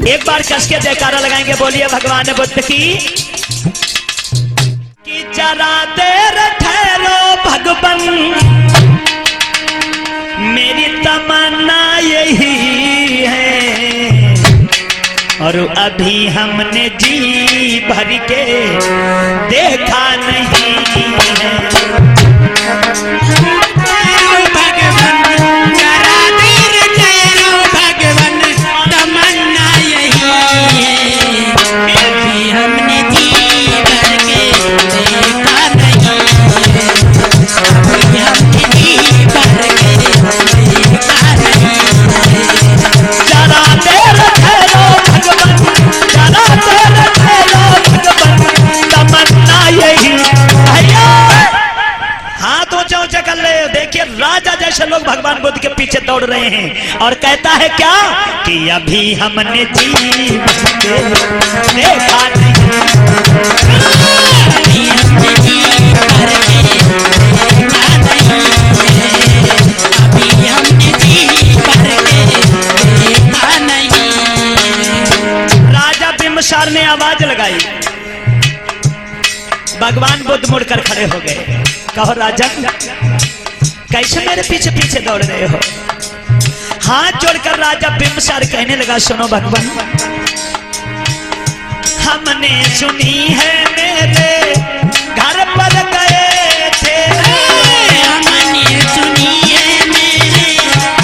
एक बार कस के जयकारा लगाएंगे, बोलिए भगवान बुद्ध की। कि जरा देर ठहरो भगवान, मेरी तमन्ना यही है, और अभी हमने जी भर के देखा नहीं है। राजा जैसे लोग भगवान बुद्ध के पीछे दौड़ रहे हैं और कहता है क्या कि अभी हमने जी देखा नहीं, अभी हमने जी अभी हमने जी देखा नहीं। राजा बिम्बसार ने आवाज लगाई, भगवान बुद्ध मुड़कर खड़े हो गए। कहो राजन, कैसे मेरे पीछे पीछे दौड़ रहे हो? हाथ जोड़कर राजा बिम्बसार कहने लगा, सुनो भगवान, हमने सुनी है मेरे घर पर गए थे, हमने सुनी है मेरे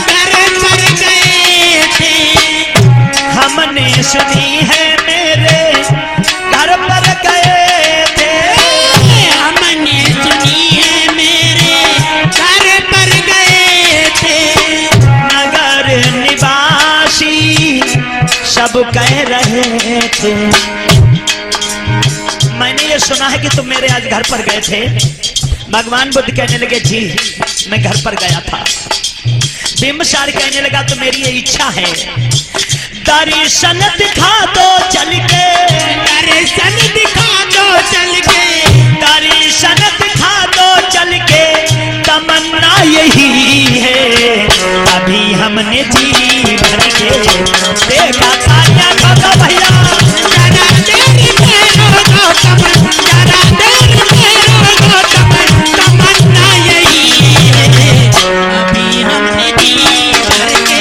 घर पर गए थे, हमने सुनी है मेरे घर पर गए थे, हमने सुनी है मेरे घर पर गए थे, नगर निवासी सब कह रहे थे। मैंने ये सुना है कि तुम मेरे आज घर पर गए थे। भगवान बुद्ध कहने लगे, जी मैं घर पर गया था। बिम्बसार कहने लगा, तो मेरी ये इच्छा है, दर्शन दिखा दो चल के, दर्शन दिखा दो चल के, दर्शन दिखा दो चल के, तमन्ना यही है, अभी हमने जी भर के देखा था। क्या कहता भैया, जरा देर ठहरो गौतम, जरा देर ठहरो गौतम, तमन्ना यही है, अभी हमने जी भर के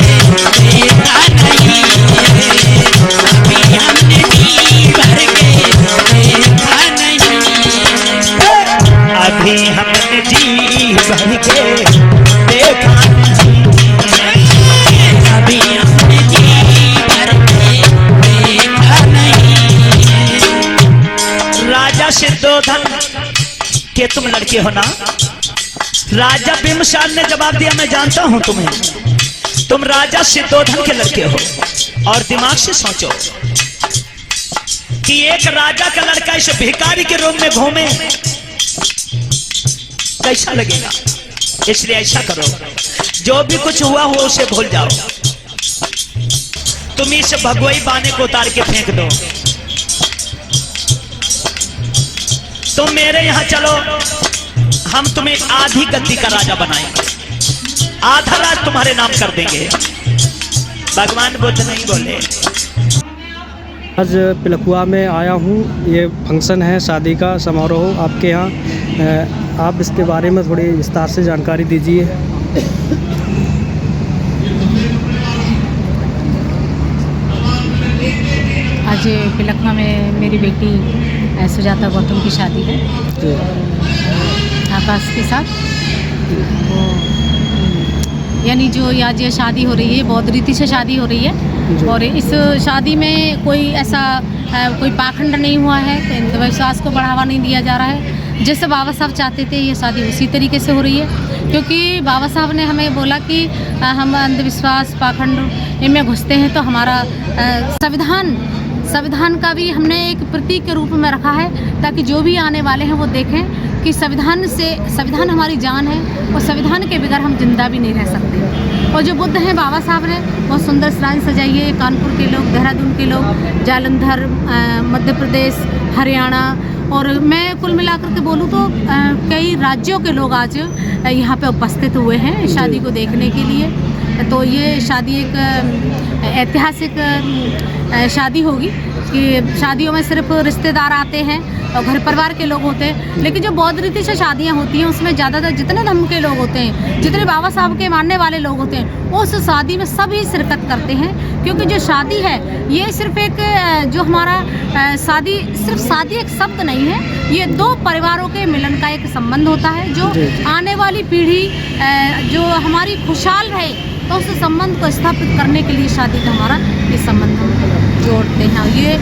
देखा नहीं, अभी हमने जी भर के देखा नहीं, अभी हमने जी भर के देखा नहीं, अभी हमने जी भर के देखा नहीं। राजा सिद्धोधन के तुम लड़के हो ना? राजा बिम्बसार ने जवाब दिया, मैं जानता हूं तुम्हें, तुम राजा सिद्धोधन के लड़के हो। और दिमाग से सोचो कि एक राजा का लड़का इस भिखारी के रूप में घूमे, कैसा लगेगा? इसलिए ऐसा करो, जो भी कुछ हुआ हो उसे भूल जाओ, तुम इस भगवई बाने को उतार के फेंक दो, तुम मेरे यहां चलो, हम तुम्हें आधी गद्दी का राजा बनाएंगे, आधा राज तुम्हारे नाम कर देंगे। भगवान बुद्ध नहीं बोले। आज पिलखुआ में आया हूँ, ये फंक्शन है शादी का समारोह आपके यहाँ, आप इसके बारे में थोड़ी विस्तार से जानकारी दीजिए। आज पिलखुआ में मेरी बेटी सुजाता गौतम की शादी है आकाश के साथ। वो यानी जो आज ये शादी हो रही है, बौद्ध रीति से शादी हो रही है, और इस शादी में कोई ऐसा कोई पाखंड नहीं हुआ है, अंधविश्वास को बढ़ावा नहीं दिया जा रहा है। जैसे बाबा साहब चाहते थे ये शादी उसी तरीके से हो रही है, क्योंकि बाबा साहब ने हमें बोला कि हम अंधविश्वास पाखंड इनमें घुसते हैं तो हमारा संविधान का भी हमने एक प्रतीक के रूप में रखा है, ताकि जो भी आने वाले हैं वो देखें कि संविधान हमारी जान है, और संविधान के बगैर हम जिंदा भी नहीं रह सकते। और जो बुद्ध हैं बाबा साहब ने बहुत सुंदर श्राइन सजाई है, कानपुर के लोग, देहरादून के लोग, जालंधर, मध्य प्रदेश, हरियाणा, और मैं कुल मिलाकर के बोलूँ तो कई राज्यों के लोग आज यहाँ पे उपस्थित हुए हैं शादी को देखने के लिए। तो ये शादी ऐतिहासिक शादी होगी कि शादियों में सिर्फ रिश्तेदार आते हैं और घर परिवार के लोग होते हैं, लेकिन जो बौद्ध रीति से शादियां होती हैं उसमें ज़्यादातर जितने धर्म के लोग होते हैं, जितने बाबा साहब के मानने वाले लोग होते हैं, वो उस शादी में सभी शिरकत करते हैं। क्योंकि जो शादी है ये सिर्फ एक जो हमारा शादी सिर्फ शादी एक शब्द नहीं है, ये दो परिवारों के मिलन का एक संबंध होता है जो आने वाली पीढ़ी जो हमारी खुशहाल रहे, तो उस संबंध को स्थापित करने के लिए शादी का हमारा ये संबंध हम जोड़ते हैं। ये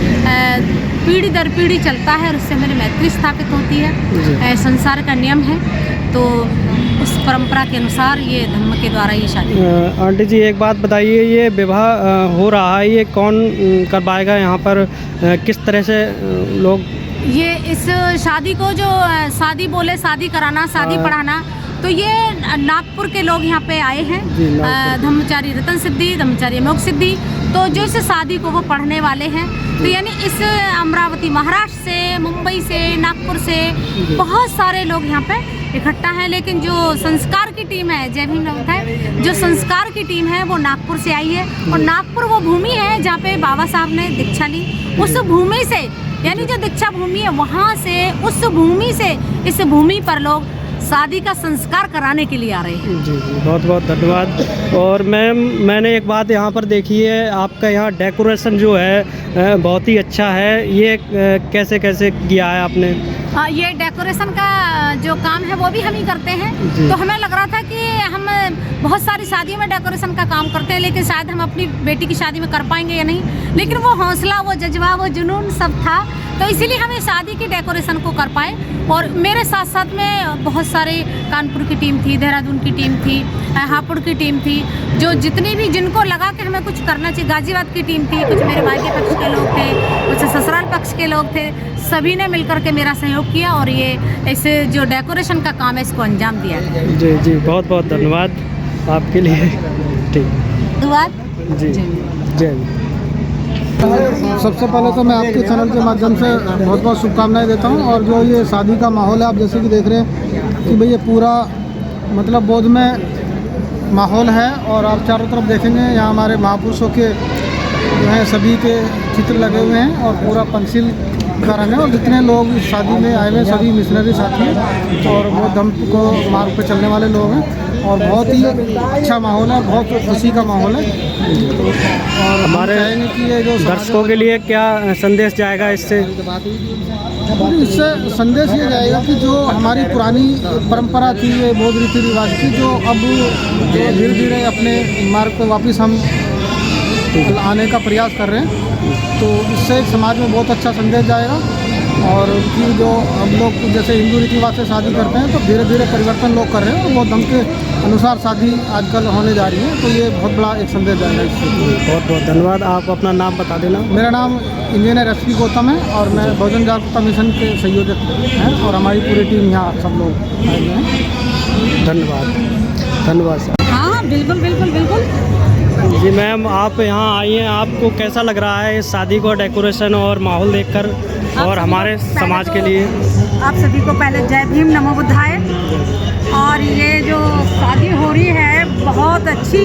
पीढ़ी दर पीढ़ी चलता है और उससे मेरी मैत्री स्थापित होती है। संसार का नियम है, तो उस परंपरा के अनुसार ये धर्म के द्वारा ये शादी। आंटी जी एक बात बताइए, ये विवाह हो रहा है, ये कौन करवाएगा यहाँ पर, किस तरह से लोग ये इस शादी को जो शादी बोले शादी कराना शादी पढ़ाना, तो ये नागपुर के लोग यहाँ पे आए हैं, धर्मचारी रतन सिद्धि, धर्मचारी अमोघ सिद्धि, तो जो इस शादी को वो पढ़ने वाले हैं। तो यानी इस अमरावती महाराष्ट्र से, मुंबई से, नागपुर से बहुत सारे लोग यहाँ पे इकट्ठा हैं। लेकिन जो संस्कार की टीम है, जय भीम है, जो संस्कार की टीम है वो नागपुर से आई है, और नागपुर वो भूमि है जहाँ पे बाबा साहब ने दीक्षा ली। उस भूमि से, यानी जो दीक्षा भूमि है वहाँ से, उस भूमि से इस भूमि पर लोग शादी का संस्कार कराने के लिए आ रहे हैं। जी जी, बहुत बहुत धन्यवाद। और मैम मैंने एक बात यहाँ पर देखी है, आपका यहाँ डेकोरेशन जो है बहुत ही अच्छा है, ये कैसे कैसे किया है आपने? ये डेकोरेशन का जो काम है वो भी हम ही करते हैं। तो हमें लग रहा था कि हम बहुत सारी शादियों में डेकोरेशन का काम करते हैं, लेकिन शायद हम अपनी बेटी की शादी में कर पाएंगे या नहीं, लेकिन वो हौसला, वो जज्बा, वो जुनून सब था, तो इसीलिए हम इस शादी की डेकोरेशन को कर पाए। और मेरे साथ साथ में बहुत सारे कानपुर की टीम थी, देहरादून की टीम थी, हापुड़ की टीम थी, जो जितनी भी जिनको लगा कि हमें कुछ करना चाहिए, गाजीबाद की टीम थी, कुछ मेरे भाई के पक्ष के लोग थे, कुछ ससुराल पक्ष के लोग थे, सभी ने मिलकर के मेरा सहयोग किया और ये ऐसे जो डेकोरेशन का काम है इसको अंजाम दिया। जी जी, बहुत बहुत धन्यवाद आपके लिए। ठीक, धन्यवाद जी, जय। सबसे पहले तो मैं आपके चैनल के माध्यम से बहुत बहुत शुभकामनाएं देता हूं। और जो ये शादी का माहौल है, आप जैसे कि देख रहे हैं कि भाई ये पूरा मतलब बौद्ध में माहौल है, और आप चारों तरफ देखेंगे यहाँ हमारे महापुरुषों के जो है सभी के चित्र लगे हुए हैं, और पूरा पंचिल का रंग है, और जितने लोग इस शादी में आए हुए सभी मिशनरी साथी हैं और बौद्ध धर्म को मार्ग पर चलने वाले लोग हैं, और बहुत ही अच्छा माहौल है, बहुत खुशी का माहौल है। और हमारे कि ये जो दर्शकों के लिए क्या संदेश जाएगा इससे? इससे संदेश ये जाएगा कि जो हमारी पुरानी परंपरा थी, ये बौद्ध रीति रिवाज की, जो अब धीरे धीरे अपने मार्ग पर वापस हम आने का प्रयास कर रहे हैं, तो इससे समाज में बहुत अच्छा संदेश जाएगा। और कि जो हम लोग जैसे हिंदू रीति रिवाज से शादी करते हैं, तो धीरे धीरे परिवर्तन लोग कर रहे हैं और बौद्ध धर्म के अनुसार शादी आजकल होने जा रही है, तो ये बहुत बड़ा एक संदेश जाएगा इससे। बहुत बहुत धन्यवाद। आप अपना नाम बता देना। मेरा नाम इंजीनियर SP गौतम है, और मैं बहुजन जागरूकता मिशन के संयोजक हैं, और हमारी पूरी टीम यहाँ सब लोग आए हुए हैं। धन्यवाद, धन्यवाद सर। हाँ बिल्कुल बिल्कुल बिल्कुल। जी मैम, आप यहाँ आई हैं, आपको कैसा लग रहा है इस शादी को, डेकोरेशन और माहौल देखकर, और हमारे समाज के लिए? आप सभी को पहले जय भीम, नमो बुद्धाय। और ये जो शादी हो रही है बहुत अच्छी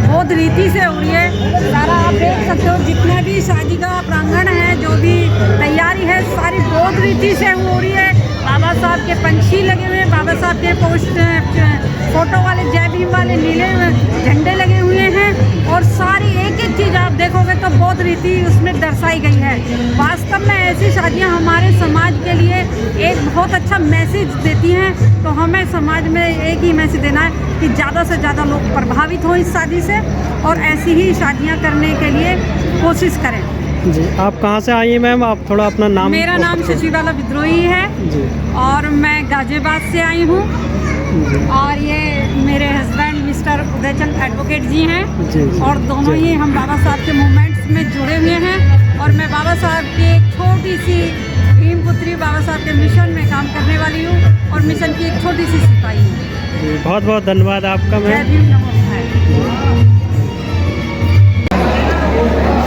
बौद्ध रीति से हो रही है। सारा आप देख सकते हो, जितना भी शादी का प्रांगण है, जो भी तैयारी है, सारी बौद्ध रीति से हो रही है। बाबा साहब के पंछी लगे हुए हैं, बाबा साहब के पोस्ट फोटो वाले जय भीम वाले नीले झंडे लगे हुए हैं, और सारी एक एक चीज़ आप देखोगे तो बौद्ध रीति उसमें दर्शाई गई है। वास्तव में ऐसी शादियां हमारे समाज के लिए एक बहुत अच्छा मैसेज देती हैं। तो हमें समाज में एक ही मैसेज देना है कि ज़्यादा से ज़्यादा लोग प्रभावित हों इस शादी से, और ऐसी ही शादियाँ करने के लिए कोशिश करें। जी, आप कहाँ से आई हैं मैम? आप थोड़ा अपना नाम। मेरा नाम शशिबाला विद्रोही है जी, और मैं गाजियाबाद से आई हूँ, और ये मेरे हस्बैंड मिस्टर उदयचंद एडवोकेट जी हैं, और दोनों ही हम बाबा साहब के मूवमेंट्स में जुड़े हुए हैं। और मैं बाबा साहब की एक छोटी सी भीमपुत्री बाबा साहब के मिशन में काम करने वाली हूँ, और मिशन की एक छोटी सी सिपाही हूँ। बहुत बहुत धन्यवाद आपका जय मैम। भीम, नमो बुद्धाय।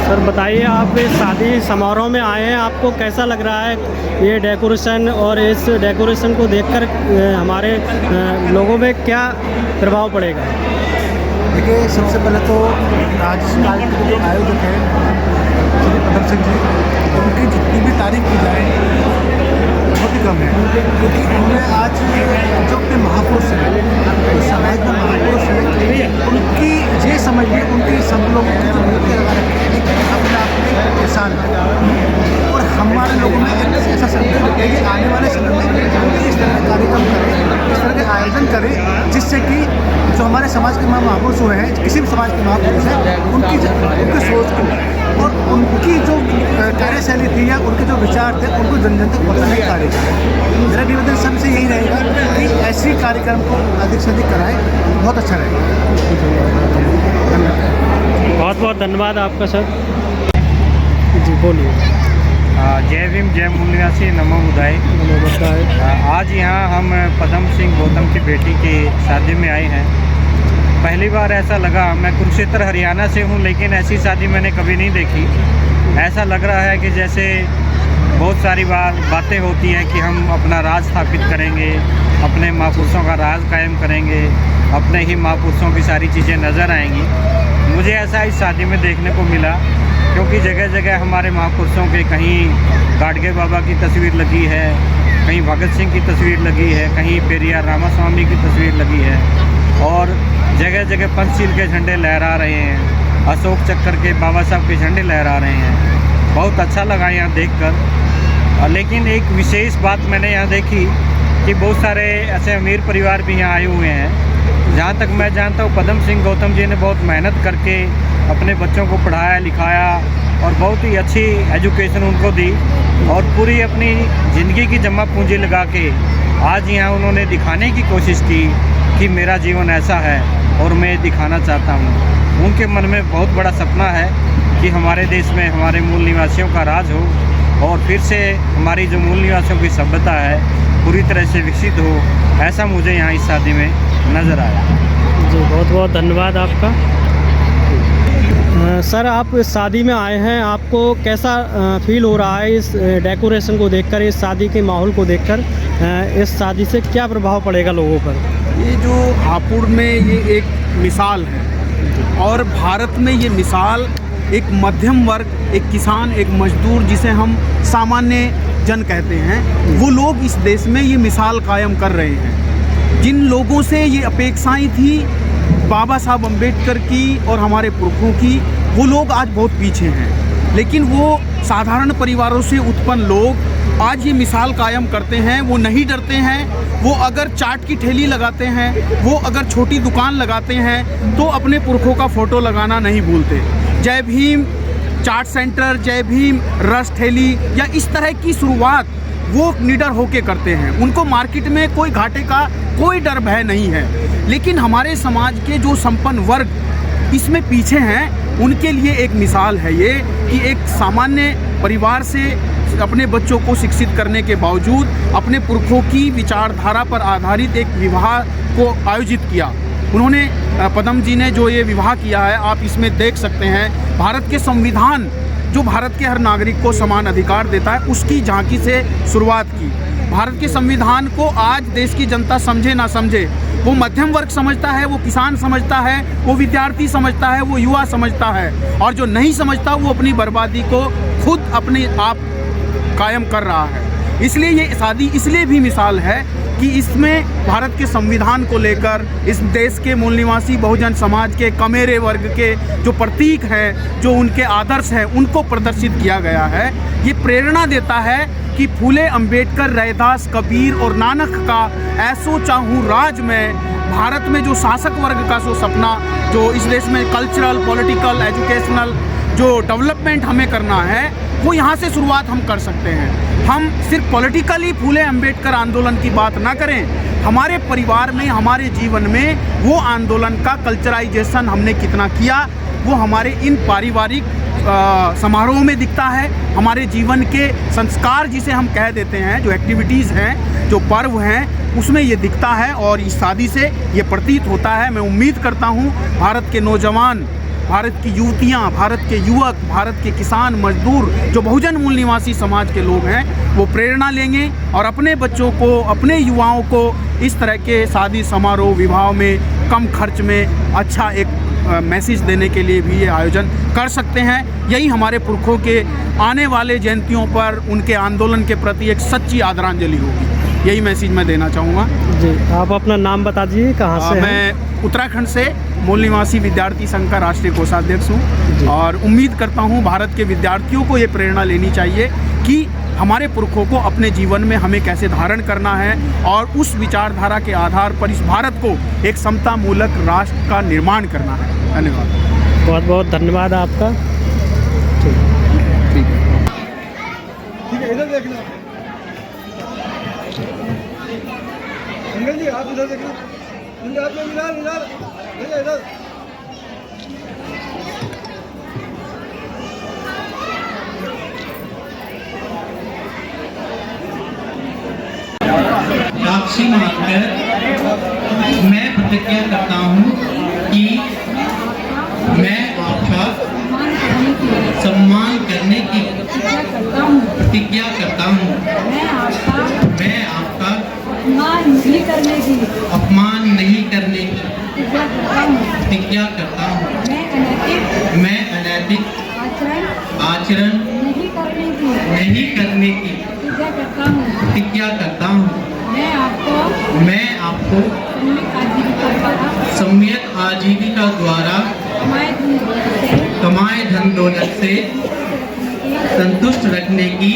सर बताइए, आप इस शादी समारोह में आए हैं, आपको कैसा लग रहा है ये डेकोरेशन, और इस डेकोरेशन को देखकर हमारे लोगों में क्या प्रभाव पड़ेगा? देखिए, सबसे पहले तो आज इस कार्यक्रम के जो आयोजक हैं श्री पदम सिंह जी, उनकी जितनी भी तारीफ की जाए बहुत ही कम है, क्योंकि उन्होंने आज जो अपने महापुरुष हैं, जो समाज में महापुरुष हैं, उनकी ये समझ ली, उनकी सब लोगों की जो मूर्ति लगा रखी है अपने आप में एक किसान है। और हमारे लोगों में एक ऐसा संकल्प है कि आने वाले समय में इस तरह के कार्यक्रम करें, इस तरह के आयोजन करें, जिससे कि जो हमारे समाज के महापुरुष हुए हैं, किसी भी समाज के महापुरुष हैं, उनकी सोच की और उनकी जो कार्यशैली थी या उनके जो विचार थे, उनको जन जन तक पहुँचाने का कार्य करें। मेरा निवेदन सबसे यही रहेगा कि ऐसे कार्यक्रम को अधिक से अधिक कराएं, बहुत अच्छा रहेगा। बहुत बहुत धन्यवाद आपका सर। जी बोलिए। जय भीम, जय मूल निवासी, नमो बुद्धाय। आज यहाँ हम पदम सिंह गौतम की बेटी की शादी में आए हैं। पहली बार ऐसा लगा, मैं कुरुक्षेत्र हरियाणा से हूँ, लेकिन ऐसी शादी मैंने कभी नहीं देखी। ऐसा लग रहा है कि जैसे बहुत सारी बातें होती हैं कि हम अपना राज स्थापित करेंगे, अपने महापुरुषों का राज कायम करेंगे, अपने ही महापुरुषों की सारी चीज़ें नज़र आएंगी। मुझे ऐसा इस शादी में देखने को मिला, क्योंकि जगह जगह हमारे महापुरुषों के कहीं गाडगे बाबा की तस्वीर लगी है, कहीं भगत सिंह की तस्वीर लगी है, कहीं पेरियार रामास्वामी की तस्वीर लगी है और जगह जगह पंचशील के झंडे लहरा रहे हैं, अशोक चक्र के बाबा साहब के झंडे लहरा रहे हैं। बहुत अच्छा लगा यहाँ देखकर। लेकिन एक विशेष बात मैंने यहाँ देखी कि बहुत सारे ऐसे अमीर परिवार भी यहाँ आए हुए हैं। जहाँ तक मैं जानता हूँ, पदम सिंह गौतम जी ने बहुत मेहनत करके अपने बच्चों को पढ़ाया लिखाया और बहुत ही अच्छी एजुकेशन उनको दी और पूरी अपनी ज़िंदगी की जमा पूंजी लगा के आज यहाँ उन्होंने दिखाने की कोशिश की कि मेरा जीवन ऐसा है और मैं दिखाना चाहता हूँ। उनके मन में बहुत बड़ा सपना है कि हमारे देश में हमारे मूल निवासियों का राज हो और फिर से हमारी जो मूल निवासियों की सभ्यता है पूरी तरह से विकसित हो। ऐसा मुझे यहाँ इस शादी में नज़र आया। जी बहुत बहुत धन्यवाद आपका। सर, आप इस शादी में आए हैं, आपको कैसा फील हो रहा है इस डेकोरेशन को देखकर, इस शादी के माहौल को देखकर? इस शादी से क्या प्रभाव पड़ेगा लोगों पर? ये जो हापुड़ में ये एक मिसाल है और भारत में ये मिसाल एक मध्यम वर्ग, एक किसान, एक मजदूर, जिसे हम सामान्य जन कहते हैं, वो लोग इस देश में ये मिसाल कायम कर रहे हैं। जिन लोगों से ये अपेक्षाएं थी बाबा साहब अम्बेडकर की और हमारे पुरखों की, वो लोग आज बहुत पीछे हैं। लेकिन वो साधारण परिवारों से उत्पन्न लोग आज ये मिसाल कायम करते हैं। वो नहीं डरते हैं। वो अगर चाट की ठेली लगाते हैं, वो अगर छोटी दुकान लगाते हैं, तो अपने पुरखों का फ़ोटो लगाना नहीं भूलते। जय भीम चाट सेंटर, जय भीम रस ठेली या इस तरह की शुरुआत वो निडर होके करते हैं। उनको मार्केट में कोई घाटे का कोई डर भय नहीं है। लेकिन हमारे समाज के जो संपन्न वर्ग इसमें पीछे हैं, उनके लिए एक मिसाल है ये कि एक सामान्य परिवार से अपने बच्चों को शिक्षित करने के बावजूद अपने पुरखों की विचारधारा पर आधारित एक विवाह को आयोजित किया। उन्होंने पदम जी ने जो ये विवाह किया है, आप इसमें देख सकते हैं भारत के संविधान जो भारत के हर नागरिक को समान अधिकार देता है, उसकी झांकी से शुरुआत की। भारत के संविधान को आज देश की जनता समझे ना समझे, वो मध्यम वर्ग समझता है, वो किसान समझता है, वो विद्यार्थी समझता है, वो युवा समझता है, और जो नहीं समझता वो अपनी बर्बादी को खुद अपने आप कायम कर रहा है। इसलिए ये शादी इसलिए भी मिसाल है कि इसमें भारत के संविधान को लेकर इस देश के मूल निवासी बहुजन समाज के कमेरे वर्ग के जो प्रतीक हैं, जो उनके आदर्श हैं, उनको प्रदर्शित किया गया है। ये प्रेरणा देता है कि फूले अंबेडकर, रैदास, कबीर और नानक का ऐसो चाहूँ राज में भारत में जो शासक वर्ग का जो सपना, जो इस देश में कल्चरल, पॉलिटिकल, एजुकेशनल जो डेवलपमेंट हमें करना है, वो यहाँ से शुरुआत हम कर सकते हैं। हम सिर्फ पॉलिटिकली फूले अंबेडकर आंदोलन की बात ना करें, हमारे परिवार में, हमारे जीवन में वो आंदोलन का कल्चराइजेशन हमने कितना किया, वो हमारे इन पारिवारिक समारोह में दिखता है। हमारे जीवन के संस्कार जिसे हम कह देते हैं, जो एक्टिविटीज़ हैं, जो पर्व हैं, उसमें ये दिखता है और इस शादी से ये प्रतीत होता है। मैं उम्मीद करता हूँ भारत के नौजवान, भारत की युवतियाँ, भारत के युवक, भारत के किसान, मजदूर, जो बहुजन मूल निवासी समाज के लोग हैं, वो प्रेरणा लेंगे और अपने बच्चों को, अपने युवाओं को इस तरह के शादी समारोह, विवाह में कम खर्च में अच्छा एक मैसेज देने के लिए भी ये आयोजन कर सकते हैं। यही हमारे पुरखों के आने वाले जयंतियों पर उनके आंदोलन के प्रति एक सच्ची आदरांजलि होगी। यही मैसेज मैं देना चाहूँगा। जी, आप अपना नाम बता दीजिए, कहाँ से हैं? मैं उत्तराखंड से मूल निवासी विद्यार्थी संघ का राष्ट्रीय कोषाध्यक्ष हूँ और उम्मीद करता हूँ भारत के विद्यार्थियों को ये प्रेरणा लेनी चाहिए कि हमारे पुरखों को अपने जीवन में हमें कैसे धारण करना है और उस विचारधारा के आधार पर इस भारत को एक समता मूलक राष्ट्र का निर्माण करना है। धन्यवाद। बहुत बहुत धन्यवाद आपका। ठीक है। ठीक है, इधर देखना अंकल जी, आप इधर देखना, इधर हाथ में मिला इधर इधर। साक्षी मानकर मैं प्रतिज्ञा करता हूँ कि मैं आपका सम्मान करने की प्रतिज्ञा करता हूँ। मैं आपका अपमान नहीं करने की प्रतिज्ञा करता हूँ। मैं अनैतिक आचरण नहीं करने की प्रतिज्ञा करता हूँ। मैं आपको सम्यक आजीविका द्वारा कमाए धन दौलत से संतुष्ट रखने की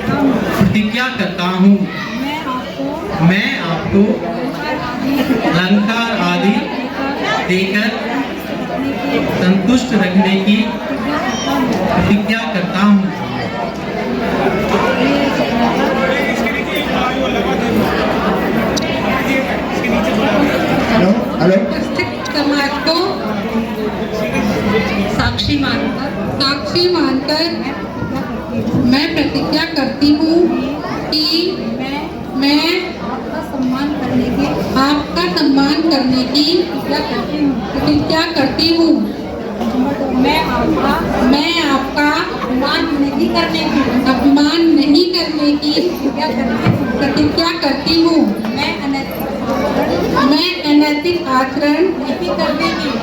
प्रतिज्ञा करता हूँ। मैं आपको अलंकार आदि देकर संतुष्ट रखने की प्रतिज्ञा करता हूँ। हेलो समाज को साक्षी मानकर मैं प्रतिज्ञा करती हूँ कि मैं आपका सम्मान करने की प्रतिज्ञा करती हूँ। मैं आपका अपमान नहीं करने की प्रतिज्ञा करती हूँ। मैं अनैतिक आचरण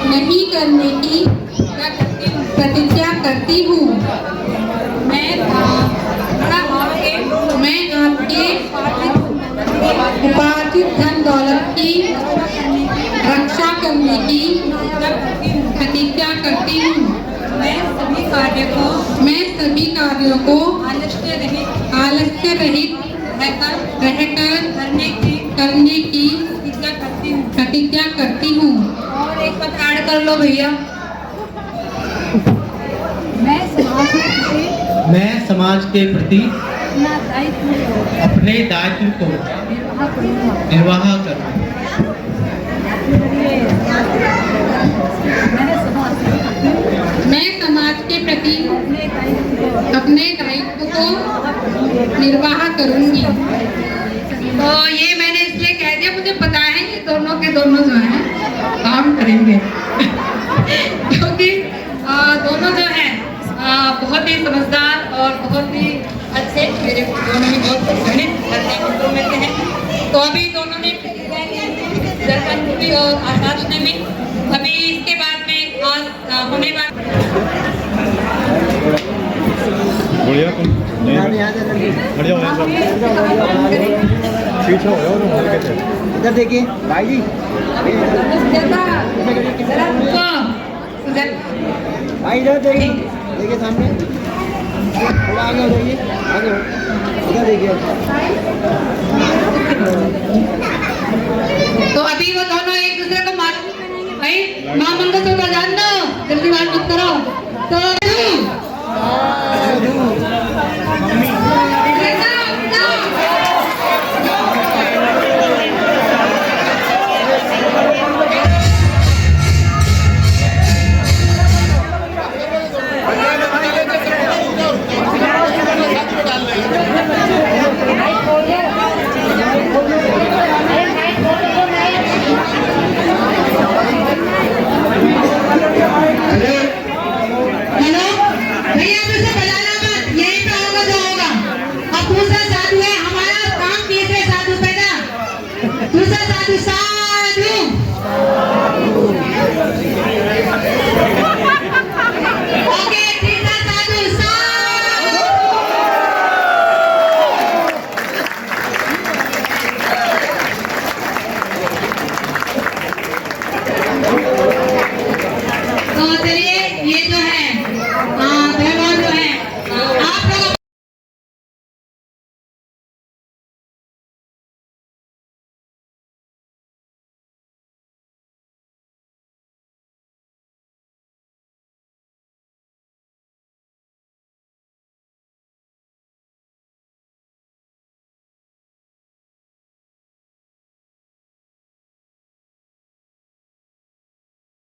नहीं करने की प्रतिज्ञा करती हूँ। मैं आपके उपार्जित धन दौलत की रक्षा करने की प्रतिज्ञा करती हूँ। मैं सभी कार्यों को आलस्य रहित रहकर करने की प्रतिज्ञा करती हूँ। और एक बात ऐड कर लो भैया। मैं समाज के प्रति अपने दायित्व को निर्वाह करूँ। मैं समाज के प्रति अपने दायित्व को निर्वाह करूंगी। तो ये मैंने इसलिए कह दिया, मुझे पता है कि दोनों के दोनों जो हैं काम करेंगे क्योंकि दोनों जो हैं बहुत ही समझदार और बहुत ही अच्छे, मेरे दोनों ही बहुत घनिष्ठ मित्रों में से हैं। तो अभी दोनों ने दर्पण भी और आकाश ने भी अभी इसके बाद में आज होने वाला इधर देखिए भाई जी, भाई इधर देखिए सामने, थोड़ा आगे हो जाइए, आगे हो, इधर देखिए। तो अभी वो दोनों एक दूसरे को मार भाई माँ मंगलसूत्र जान दो, जल्दी बात मत करो। तो हेलो भैया चलिए